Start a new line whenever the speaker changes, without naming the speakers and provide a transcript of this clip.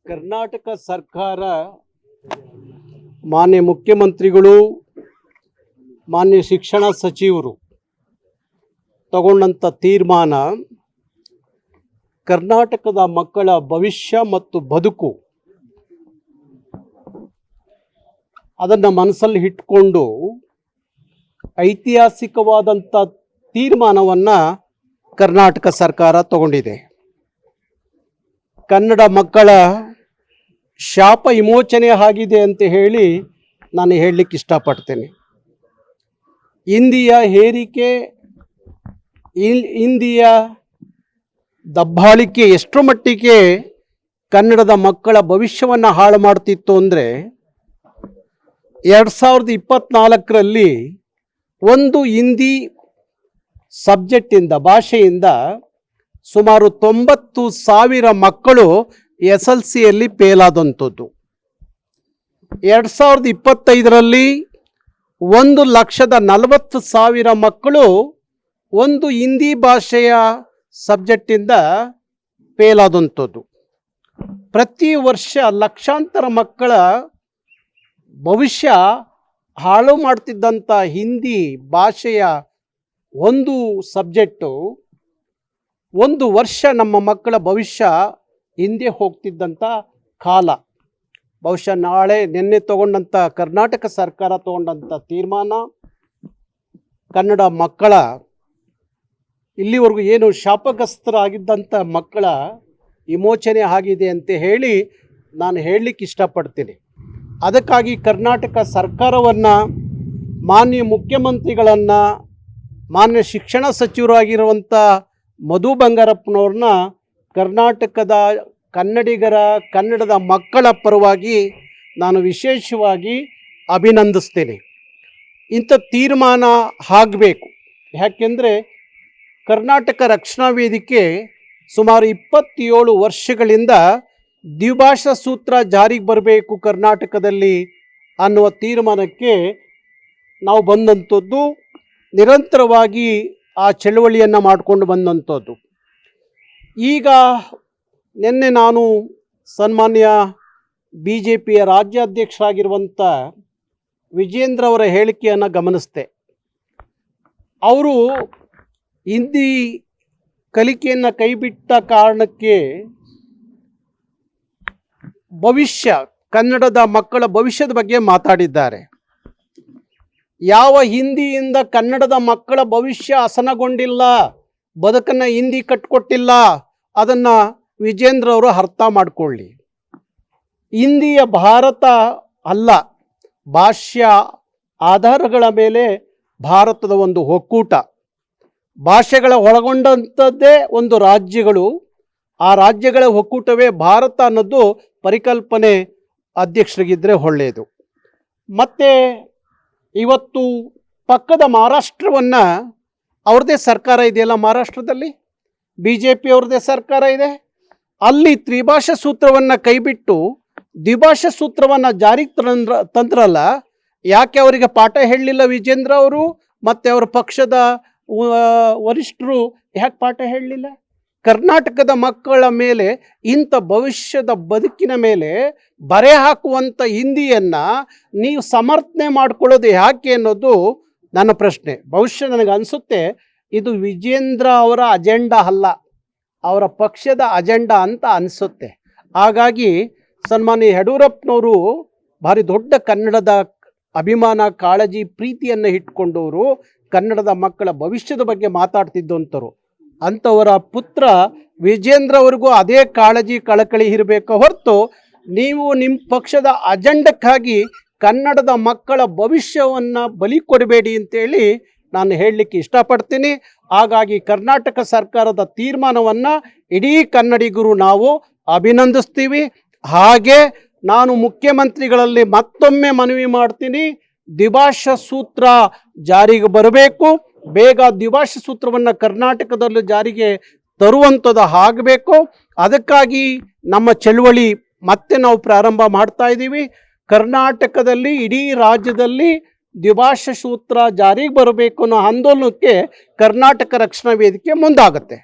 ಕರ್ನಾಟಕ ಸರ್ಕಾರ ಮಾನ್ಯ ಮುಖ್ಯಮಂತ್ರಿಗಳು ಮಾನ್ಯ ಶಿಕ್ಷಣ ಸಚಿವರು ತಗೊಂಡಂಥ ತೀರ್ಮಾನ ಕರ್ನಾಟಕದ ಮಕ್ಕಳ ಭವಿಷ್ಯ ಮತ್ತು ಬದುಕು ಅದನ್ನು ಮನಸ್ಸಲ್ಲಿ ಇಟ್ಕೊಂಡು ಐತಿಹಾಸಿಕವಾದಂಥ ತೀರ್ಮಾನವನ್ನು ಕರ್ನಾಟಕ ಸರ್ಕಾರ ತಗೊಂಡಿದೆ. ಕನ್ನಡ ಮಕ್ಕಳ ಶಾಪ ವಿಮೋಚನೆ ಆಗಿದೆ ಅಂತ ಹೇಳಿ ನಾನು ಹೇಳಲಿಕ್ಕೆ ಇಷ್ಟಪಡ್ತೇನೆ. ಹಿಂದಿಯ ಹೇರಿಕೆ, ಹಿಂದಿಯ ದಬ್ಬಾಳಿಕೆ ಎಷ್ಟರ ಮಟ್ಟಿಗೆ ಕನ್ನಡದ ಮಕ್ಕಳ ಭವಿಷ್ಯವನ್ನು ಹಾಳು ಮಾಡ್ತಿತ್ತು ಅಂದರೆ 2024ರಲ್ಲಿ ಒಂದು ಹಿಂದಿ ಸಬ್ಜೆಕ್ಟಿಂದ ಭಾಷೆಯಿಂದ ಸುಮಾರು 90,000 ಮಕ್ಕಳು SLCಯಲ್ಲಿ ಫೇಲ್ ಆದಂಥದ್ದು. 2025ರಲ್ಲಿ 1,40,000 ಮಕ್ಕಳು ಒಂದು ಹಿಂದಿ ಭಾಷೆಯ ಸಬ್ಜೆಕ್ಟಿಂದ ಫೇಲ್ ಆದಂಥದ್ದು. ಪ್ರತಿ ವರ್ಷ ಲಕ್ಷಾಂತರ ಮಕ್ಕಳ ಭವಿಷ್ಯ ಹಾಳು ಮಾಡ್ತಿದ್ದಂಥ ಹಿಂದಿ ಭಾಷೆಯ ಒಂದು ಸಬ್ಜೆಕ್ಟು ಒಂದು ವರ್ಷ ನಮ್ಮ ಮಕ್ಕಳ ಭವಿಷ್ಯ ಹಿಂದೆ ಹೋಗ್ತಿದ್ದಂಥ ಕಾಲ. ಬಹುಶಃ ನಿನ್ನೆ ತಗೊಂಡಂಥ ಕರ್ನಾಟಕ ಸರ್ಕಾರ ತಗೊಂಡಂಥ ತೀರ್ಮಾನ ಕನ್ನಡ ಮಕ್ಕಳ ಇಲ್ಲಿವರೆಗೂ ಏನು ಶಾಪಗ್ರಸ್ತರಾಗಿದ್ದಂಥ ಮಕ್ಕಳ ವಿಮೋಚನೆ ಆಗಿದೆ ಅಂತ ಹೇಳಿ ನಾನು ಹೇಳಲಿಕ್ಕೆ ಇಷ್ಟಪಡ್ತೀನಿ. ಅದಕ್ಕಾಗಿ ಕರ್ನಾಟಕ ಸರ್ಕಾರವನ್ನು, ಮಾನ್ಯ ಮುಖ್ಯಮಂತ್ರಿಗಳನ್ನು, ಮಾನ್ಯ ಶಿಕ್ಷಣ ಸಚಿವರಾಗಿರುವಂಥ ಮಧು ಬಂಗಾರಪ್ಪನವ್ರನ್ನ ಕರ್ನಾಟಕದ ಕನ್ನಡಿಗರ, ಕನ್ನಡದ ಮಕ್ಕಳ ಪರವಾಗಿ ನಾನು ವಿಶೇಷವಾಗಿ ಅಭಿನಂದಿಸ್ತೇನೆ. ಇಂಥ ತೀರ್ಮಾನ ಆಗಬೇಕು. ಯಾಕೆಂದರೆ ಕರ್ನಾಟಕ ರಕ್ಷಣಾ ವೇದಿಕೆ ಸುಮಾರು 27 ವರ್ಷಗಳಿಂದ ದ್ವಿಭಾಷಾ ಸೂತ್ರ ಜಾರಿಗೆ ಬರಬೇಕು ಕರ್ನಾಟಕದಲ್ಲಿ ಅನ್ನುವ ತೀರ್ಮಾನಕ್ಕೆ ನಾವು ಬಂದಂಥದ್ದು. ನಿರಂತರವಾಗಿ ಆ ಚಳವಳಿಯನ್ನು ಮಾಡಿಕೊಂಡು ಬಂದಂಥದ್ದು. ಈಗ ನಿನ್ನೆ ನಾನು ಸನ್ಮಾನ್ಯ BJPಯ ರಾಜ್ಯಾಧ್ಯಕ್ಷರಾಗಿರುವಂಥ ವಿಜೇಂದ್ರ ಅವರ ಹೇಳಿಕೆಯನ್ನು ಗಮನಿಸಿದೆ. ಅವರು ಹಿಂದಿ ಕಲಿಕೆಯನ್ನು ಕೈಬಿಟ್ಟ ಕಾರಣಕ್ಕೆ ಕನ್ನಡದ ಮಕ್ಕಳ ಭವಿಷ್ಯದ ಬಗ್ಗೆ ಮಾತಾಡಿದ್ದಾರೆ. ಯಾವ ಹಿಂದಿಯಿಂದ ಕನ್ನಡದ ಮಕ್ಕಳ ಭವಿಷ್ಯ ಹಸನಗೊಂಡಿಲ್ಲ, ಬದುಕನ್ನು ಹಿಂದಿ ಕಟ್ಟಿಕೊಟ್ಟಿಲ್ಲ, ಅದನ್ನು ವಿಜೇಂದ್ರ ಅವರು ಅರ್ಥ ಮಾಡಿಕೊಳ್ಳಿ. ಹಿಂದಿಯ ಭಾರತ ಅಲ್ಲ, ಭಾಷಾ ಆಧಾರಗಳ ಮೇಲೆ ಭಾರತದ ಒಂದು ಒಕ್ಕೂಟ, ಭಾಷೆಗಳ ಒಳಗೊಂಡಂಥದ್ದೇ ಒಂದು ರಾಜ್ಯಗಳು, ಆ ರಾಜ್ಯಗಳ ಒಕ್ಕೂಟವೇ ಭಾರತ ಅನ್ನೋದು ಪರಿಕಲ್ಪನೆ ಅಧ್ಯಕ್ಷರಿಗಿದ್ದರೆ ಒಳ್ಳೆಯದು. ಮತ್ತು ಇವತ್ತು ಪಕ್ಕದ ಮಹಾರಾಷ್ಟ್ರವನ್ನು, ಅವ್ರದ್ದೇ ಸರ್ಕಾರ ಇದೆಯಲ್ಲ, ಮಹಾರಾಷ್ಟ್ರದಲ್ಲಿ BJP ಅವ್ರದ್ದೇ ಸರ್ಕಾರ ಇದೆ. ಅಲ್ಲಿ ತ್ರಿಭಾಷಾ ಸೂತ್ರವನ್ನು ಕೈಬಿಟ್ಟು ದ್ವಿಭಾಷಾ ಸೂತ್ರವನ್ನು ಜಾರಿಗೆ ತಂದ್ರಲ್ಲ, ಯಾಕೆ ಅವರಿಗೆ ಪಾಠ ಹೇಳಲಿಲ್ಲ ವಿಜೇಂದ್ರ ಅವರು ಮತ್ತು ಅವರ ಪಕ್ಷದ ವರಿಷ್ಠರು ಯಾಕೆ ಪಾಠ ಹೇಳಲಿಲ್ಲ? ಕರ್ನಾಟಕದ ಮಕ್ಕಳ ಮೇಲೆ ಇಂಥ ಭವಿಷ್ಯದ ಬದುಕಿನ ಮೇಲೆ ಬರೆ ಹಾಕುವಂಥ ಹಿಂದಿಯನ್ನು ನೀವು ಸಮರ್ಥನೆ ಮಾಡಿಕೊಳ್ಳೋದು ಯಾಕೆ ಅನ್ನೋದು ನನ್ನ ಪ್ರಶ್ನೆ. ಬಹುಶಃ ನನಗೆ ಅನಿಸುತ್ತೆ ಇದು ವಿಜೇಂದ್ರ ಅವರ ಅಜೆಂಡಾ ಅಲ್ಲ, ಅವರ ಪಕ್ಷದ ಅಜೆಂಡಾ ಅಂತ ಅನಿಸುತ್ತೆ. ಹಾಗಾಗಿ ಸನ್ಮಾನ್ಯ ಯಡಿಯೂರಪ್ಪನವರು ಭಾರಿ ದೊಡ್ಡ ಕನ್ನಡದ ಅಭಿಮಾನ, ಕಾಳಜಿ, ಪ್ರೀತಿಯನ್ನು ಇಟ್ಕೊಂಡವರು, ಕನ್ನಡದ ಮಕ್ಕಳ ಭವಿಷ್ಯದ ಬಗ್ಗೆ ಮಾತಾಡ್ತಿದ್ದಂಥವ್ರು. ಅಂಥವರ ಪುತ್ರ ವಿಜೇಂದ್ರ ಅವ್ರಿಗೂ ಅದೇ ಕಾಳಜಿ, ಕಳಕಳಿ ಇರಬೇಕು ಹೊರತು ನೀವು ನಿಮ್ಮ ಪಕ್ಷದ ಅಜೆಂಡಕ್ಕಾಗಿ ಕನ್ನಡದ ಮಕ್ಕಳ ಭವಿಷ್ಯವನ್ನು ಬಲಿ ಕೊಡಬೇಡಿ ಅಂತೇಳಿ ನಾನು ಹೇಳಲಿಕ್ಕೆ ಇಷ್ಟಪಡ್ತೀನಿ. ಹಾಗಾಗಿ ಕರ್ನಾಟಕ ಸರ್ಕಾರದ ತೀರ್ಮಾನವನ್ನು ಇಡೀ ಕನ್ನಡಿಗರು ನಾವು ಅಭಿನಂದಿಸ್ತೀವಿ. ಹಾಗೆ ನಾನು ಮುಖ್ಯಮಂತ್ರಿಗಳಲ್ಲಿ ಮತ್ತೊಮ್ಮೆ ಮನವಿ ಮಾಡ್ತೀನಿ, ದ್ವಿಭಾಷಾ ಸೂತ್ರ ಜಾರಿಗೆ ಬರಬೇಕು. ಬೇಗ ದ್ವಿಭಾಷಾ ಸೂತ್ರವನ್ನು ಕರ್ನಾಟಕದಲ್ಲೂ ಜಾರಿಗೆ ತರುವಂಥದ್ದು ಆಗಬೇಕು. ಅದಕ್ಕಾಗಿ ನಮ್ಮ ಚಳುವಳಿ ಮತ್ತೆ ನಾವು ಪ್ರಾರಂಭ ಮಾಡ್ತಾ ಇದ್ದೀವಿ. ಕರ್ನಾಟಕದಲ್ಲಿ, ಇಡೀ ರಾಜ್ಯದಲ್ಲಿ ದ್ವಿಭಾಷಾ ಸೂತ್ರ ಜಾರಿಗೆ ಬರಬೇಕು ಅನ್ನೋ ಆಂದೋಲನಕ್ಕೆ ಕರ್ನಾಟಕ ರಕ್ಷಣಾ ವೇದಿಕೆ ಮುಂದಾಗುತ್ತೆ.